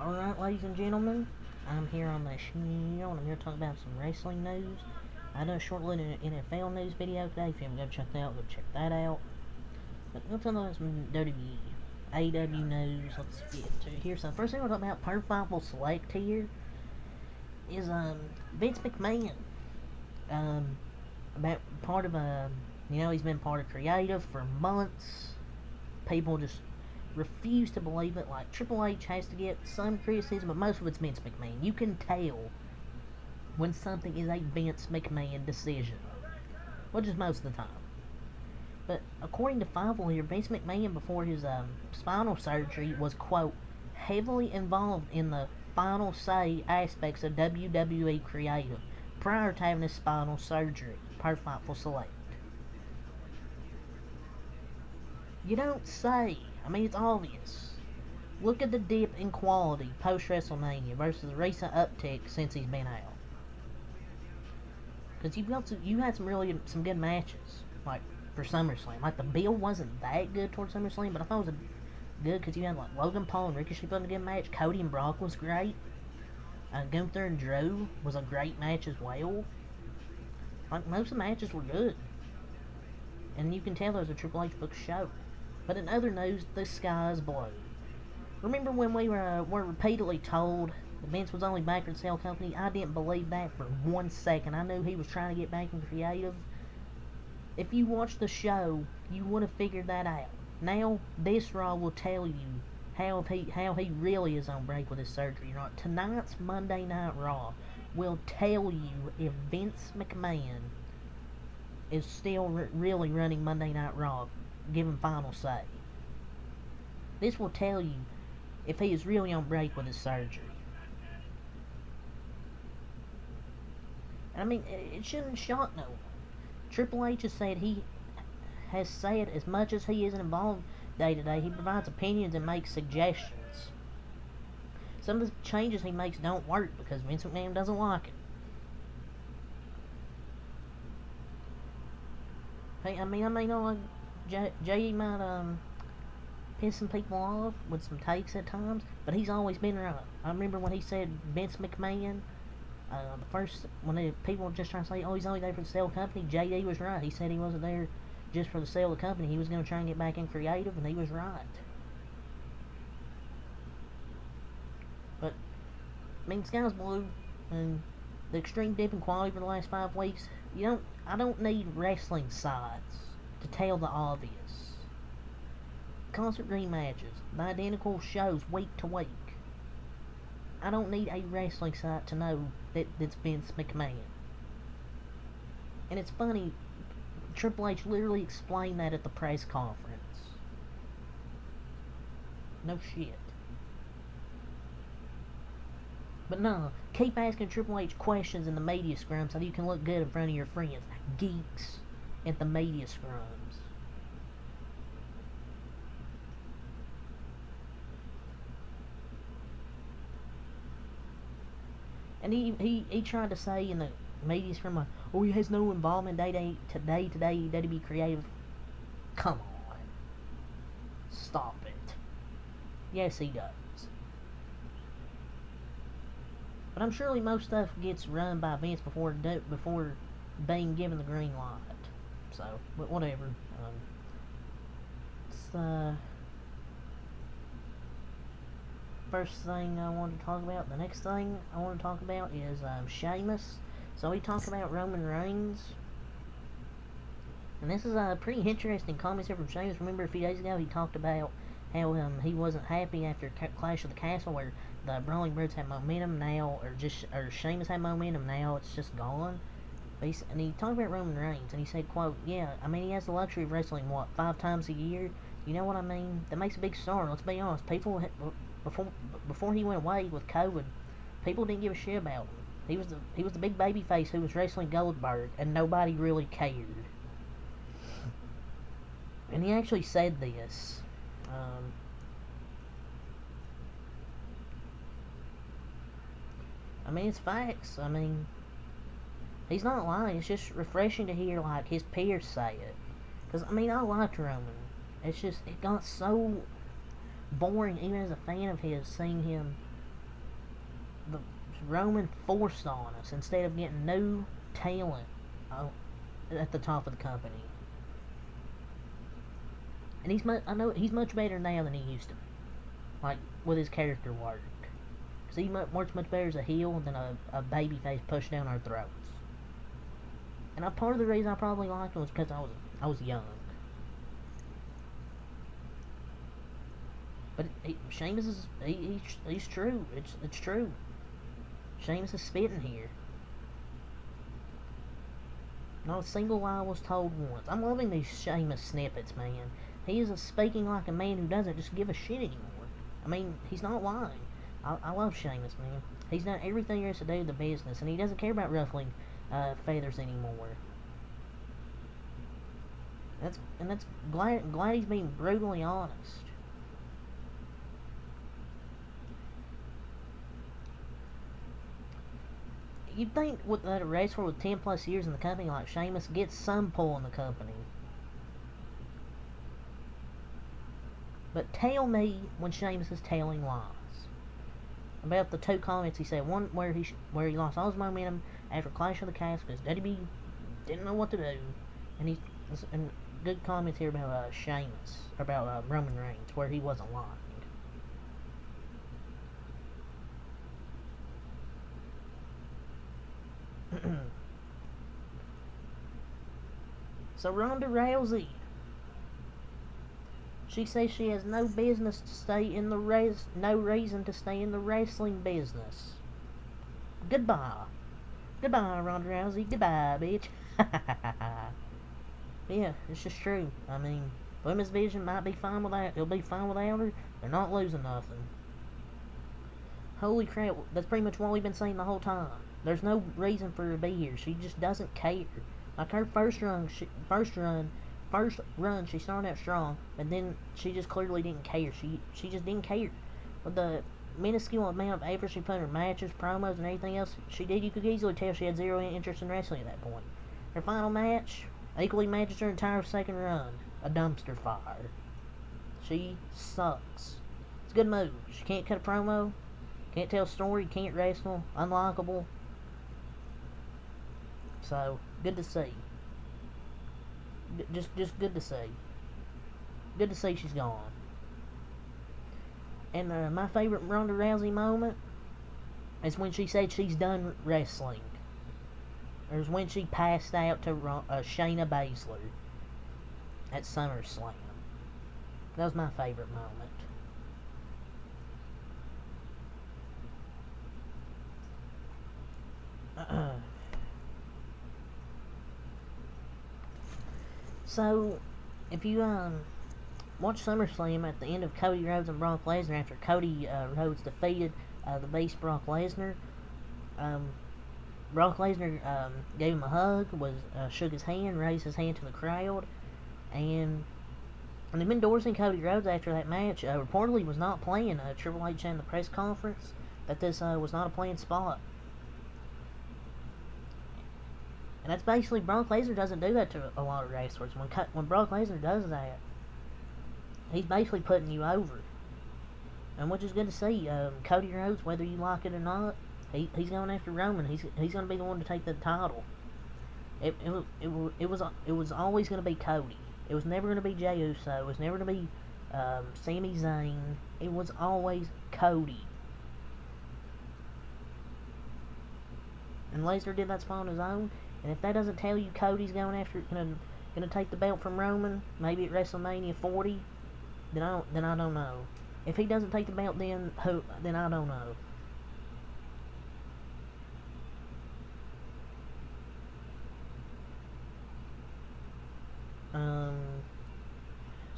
Alright, ladies and gentlemen, I'm here on my channel and I'm here to talk about some wrestling news. I done a short little NFL news video today. If you haven't go check that out, go check that out. But let's talk about some WWE, AEW news. Let's get to it here. So, the first thing we're talking about, per Fightful Select here, is Vince McMahon. About part of he's been part of creative for months. People just refuse to believe it. Like, Triple H has to get some criticism, but most of it's Vince McMahon. You can tell when something is a Vince McMahon decision, which is most of the time. But according to Fightful here, Vince McMahon, before his spinal surgery, was, quote, heavily involved in the final say aspects of WWE creative prior to having his spinal surgery, per Fightful Select. You don't say. I mean, it's obvious. Look at the dip in quality post-WrestleMania versus the recent uptick since he's been out. Because you had some good matches, like for SummerSlam. Like, the build wasn't that good towards SummerSlam, but I thought it was good because you had like Logan Paul and Ricochet putting a good match. Cody and Brock was great. Gunther and Drew was a great match as well. Like, most of the matches were good, and you can tell there was a Triple H booked show. But in other news, the sky is blue. Remember when we were repeatedly told that Vince was only back for the sale company? I didn't believe that for 1 second. I knew he was trying to get back in creative. If you watched the show, you would have figured that out. Now, this Raw will tell you how he really is on break with his surgery. Right? Tonight's Monday Night Raw will tell you if Vince McMahon is still really running Monday Night Raw, given final say. This will tell you if he is really on break with his surgery. And I mean, it shouldn't shock no one. Triple H has said as much as he isn't involved day to day, he provides opinions and makes suggestions. Some of the changes he makes don't work because Vince McMahon doesn't like it. Hey, I know like J.E. might piss some people off with some takes at times, but he's always been right. I remember when he said Vince McMahon, when the people were just trying to say, oh, he's only there for the sale company, J.D. was right. He said he wasn't there just for the sale of the company. He was going to try and get back in creative, and he was right. But, I mean, the sky's blue, and the extreme dip in quality for the last 5 weeks, I don't need wrestling sides to tell the obvious. Constant rematches, the identical shows week to week. I don't need a wrestling site to know that it's Vince McMahon. And it's funny, Triple H literally explained that at the press conference. No shit. But no, keep asking Triple H questions in the media scrum so you can look good in front of your friends. Geeks at the media scrums. And he tried to say in the media scrum, like, oh, he has no involvement day to day to be creative. Come on. Stop it. Yes, he does. But I'm surely most stuff gets run by Vince before being given the green light. So, but whatever. It's first thing I wanted to talk about. The next thing I want to talk about is Sheamus. So we talked about Roman Reigns. And this is a pretty interesting comment here from Sheamus. Remember a few days ago he talked about how he wasn't happy after Clash of the Castle where the Brawling Brutes had momentum now, or Sheamus had momentum, now it's just gone. And he talked about Roman Reigns, and he said, quote, yeah, I mean, he has the luxury of wrestling, 5 times a year? You know what I mean? That makes a big star, let's be honest. People, before he went away with COVID, people didn't give a shit about him. He was the big baby face who was wrestling Goldberg, and nobody really cared. And he actually said this. I mean, it's facts. I mean, he's not lying. It's just refreshing to hear, like, his peers say it. Because, I mean, I liked Roman. It's just, it got so boring, even as a fan of his, seeing him the Roman forced on us instead of getting new talent at the top of the company. And I know he's much better now than he used to be, like with his character work. Cause he much better as a heel than a baby face pushed down our throats. And part of the reason I probably liked him was because I was young. But Sheamus is he's true. It's true. Sheamus is spitting here. Not a single lie was told once. I'm loving these Sheamus snippets, man. He is speaking like a man who doesn't just give a shit anymore. I mean, he's not lying. I love Sheamus, man. He's done everything there is to do with the business, and he doesn't care about ruffling feathers anymore. That's glad he's being brutally honest. You'd think with a wrestler with 10 plus years in the company like Sheamus gets some pull in the company. But tell me when Sheamus is telling lies. About the two comments he said, one where he lost all his momentum after Clash of the Castle because WWE didn't know what to do, and good comments here about Sheamus, about Roman Reigns, where he wasn't lying. So Ronda Rousey, she says she has no business to stay in the no reason to stay in the wrestling business. Goodbye, Ronda Rousey. Goodbye, bitch. Yeah, it's just true. I mean, women's division might be fine without. It'll be fine without her. They're not losing nothing. Holy crap! That's pretty much what we've been saying the whole time. There's no reason for her to be here. She just doesn't care. Like her first run, she started out strong, but then she just clearly didn't care. She just didn't care. With the minuscule amount of effort she put in her matches, promos, and everything else she did, you could easily tell she had zero interest in wrestling at that point. Her final match equally matches her entire second run, a dumpster fire. She sucks. It's a good move. She can't cut a promo, can't tell a story, can't wrestle, unlikable. So, good to see. Just good to see. Good to see she's gone. And my favorite Ronda Rousey moment is when she said she's done wrestling. Or is when she passed out to Shayna Baszler at SummerSlam. That was my favorite moment. So, if you watch SummerSlam at the end of Cody Rhodes and Brock Lesnar after Cody Rhodes defeated the Beast Brock Lesnar, Brock Lesnar gave him a hug, shook his hand, raised his hand to the crowd, and him endorsing Cody Rhodes after that match. Reportedly was not playing. Triple H in the press conference that this was not a playing spot. And that's basically, Brock Lesnar doesn't do that to a lot of wrestlers. When Brock Lesnar does that, he's basically putting you over. And which is good to see. Cody Rhodes, whether you like it or not, he's going after Roman. He's going to be the one to take the title. It was always going to be Cody. It was never going to be Jey Uso. It was never going to be Sami Zayn. It was always Cody. And Lesnar did that spot on his own. And if that doesn't tell you Cody's gonna take the belt from Roman, maybe at WrestleMania 40, then I don't know. If he doesn't take the belt, then who? Then I don't know.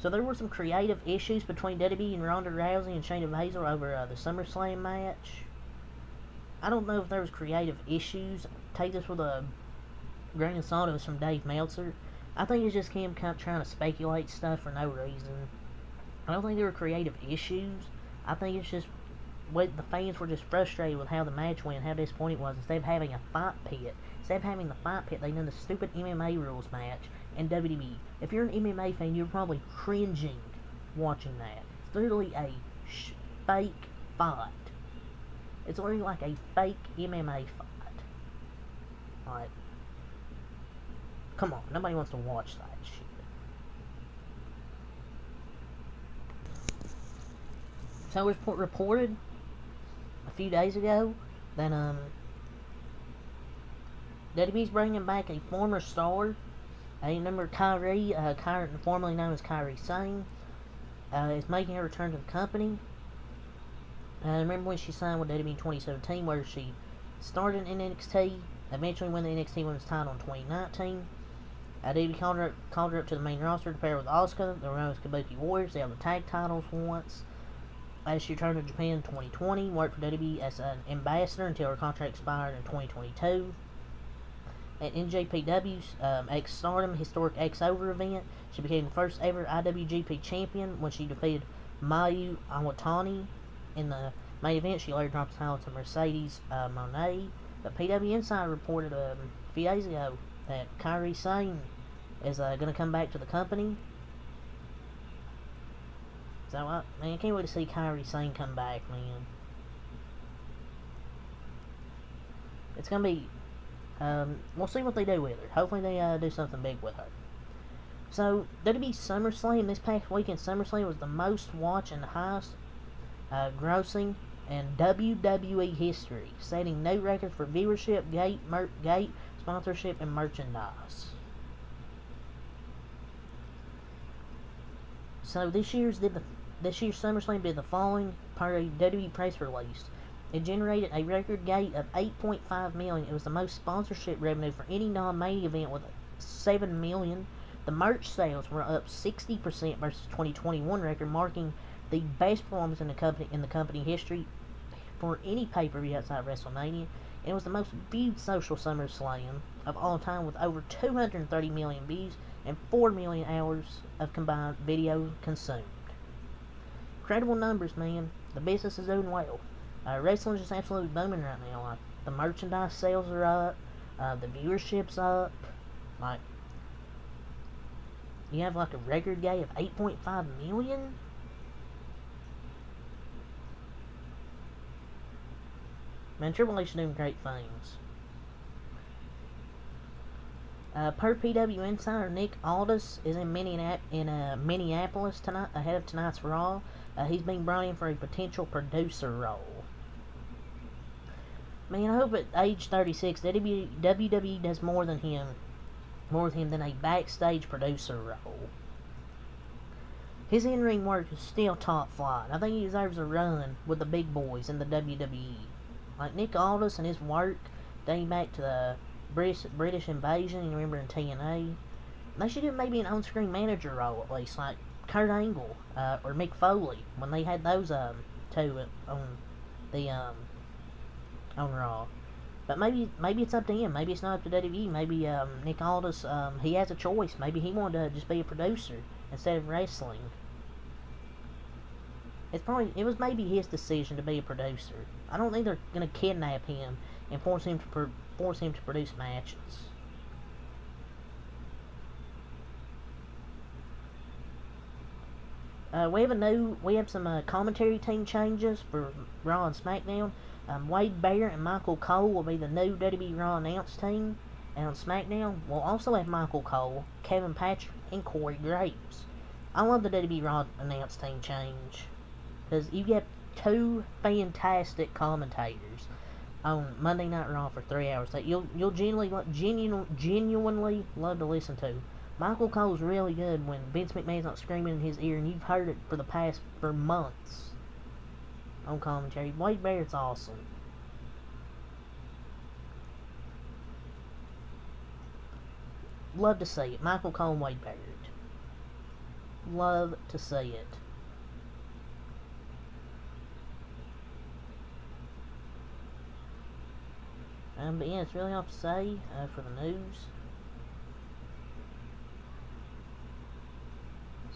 So there were some creative issues between WWE and Ronda Rousey and Shayna Baszler over the SummerSlam match. I don't know if there was creative issues. Take this with a grain of salt. It was from Dave Meltzer. I think it's just him kind of trying to speculate stuff for no reason. I don't think there were creative issues. I think it's just the fans were just frustrated with how the match went, how disappointing it was. Instead of having a fight pit, they done the stupid MMA rules match in WWE. If you're an MMA fan, you're probably cringing watching that. It's literally a fake fight. It's literally like a fake MMA fight. Like, come on, nobody wants to watch that shit. So it was reported a few days ago that WWE's bringing back a former star. Remember Kyrie, formerly known as Kairi Sane, is making her return to the company. Remember when she signed with WWE in 2017, where she started in NXT, eventually won the NXT Women's title in 2019. WWE called her up to the main roster to pair with Asuka. They were known as Kabuki Warriors. They held the tag titles once. She returned to Japan in 2020, worked for WWE as an ambassador until her contract expired in 2022. At NJPW's X-Stardom Historic X-Over event, she became the first ever IWGP champion when she defeated Mayu Iwatani. In the main event, she later dropped the title to Mercedes Moné. But PW Insider reported a few days ago that Kairi Sane is going to come back to the company. So, man, I can't wait to see Kairi Sane come back, man. It's going to be, we'll see what they do with her. Hopefully they do something big with her. So, WWE SummerSlam, this past weekend, SummerSlam was the most watched and highest grossing in WWE history, setting new records for viewership, gate, sponsorship, and merchandise. So this year's SummerSlam did the following per a WWE press release. It generated a record gate of $8.5 million. It was the most sponsorship revenue for any non-main event with $7 million. The merch sales were up 60% versus 2021 record, marking the best performance in the company history for any pay-per-view outside WrestleMania. It was the most viewed social SummerSlam of all time, with over 230 million views and 4 million hours of combined video consumed. Incredible numbers, man. The business is doing well. Wrestling is just absolutely booming right now. Like, the merchandise sales are up, the viewership's up. Like, you have like a record gate of 8.5 million. Man, Triple H is doing great things. Per PW Insider, Nick Aldis is in Minneapolis tonight, ahead of tonight's Raw. He's being brought in for a potential producer role. Man, I hope at age 36, WWE does more with him than a backstage producer role. His in-ring work is still top flight. I think he deserves a run with the big boys in the WWE. Like Nick Aldis and his work dating back to the British invasion, you remember in TNA. They should do maybe an on-screen manager role at least, like Kurt Angle or Mick Foley when they had those two on the on Raw. But maybe it's up to him. Maybe it's not up to WWE. Maybe Nick Aldis he has a choice. Maybe he wanted to just be a producer instead of wrestling. It was maybe his decision to be a producer. I don't think they're gonna kidnap him and force him to produce matches. We have some commentary team changes for Raw and SmackDown. Wade Barrett and Michael Cole will be the new WWE Raw announce team, and on SmackDown we'll also have Michael Cole, Kevin Patrick, and Corey Graves. I love the WWE Raw announce team change because you get two fantastic commentators on Monday Night Raw for 3 hours that you'll genuinely love to listen to. Michael Cole's really good when Vince McMahon's not screaming in his ear, and you've heard it for months on commentary. Wade Barrett's awesome. Love to see it. Michael Cole and Wade Barrett. Love to see it. But yeah, it's really all to say for the news.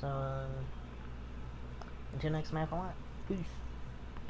So, until next time, peace.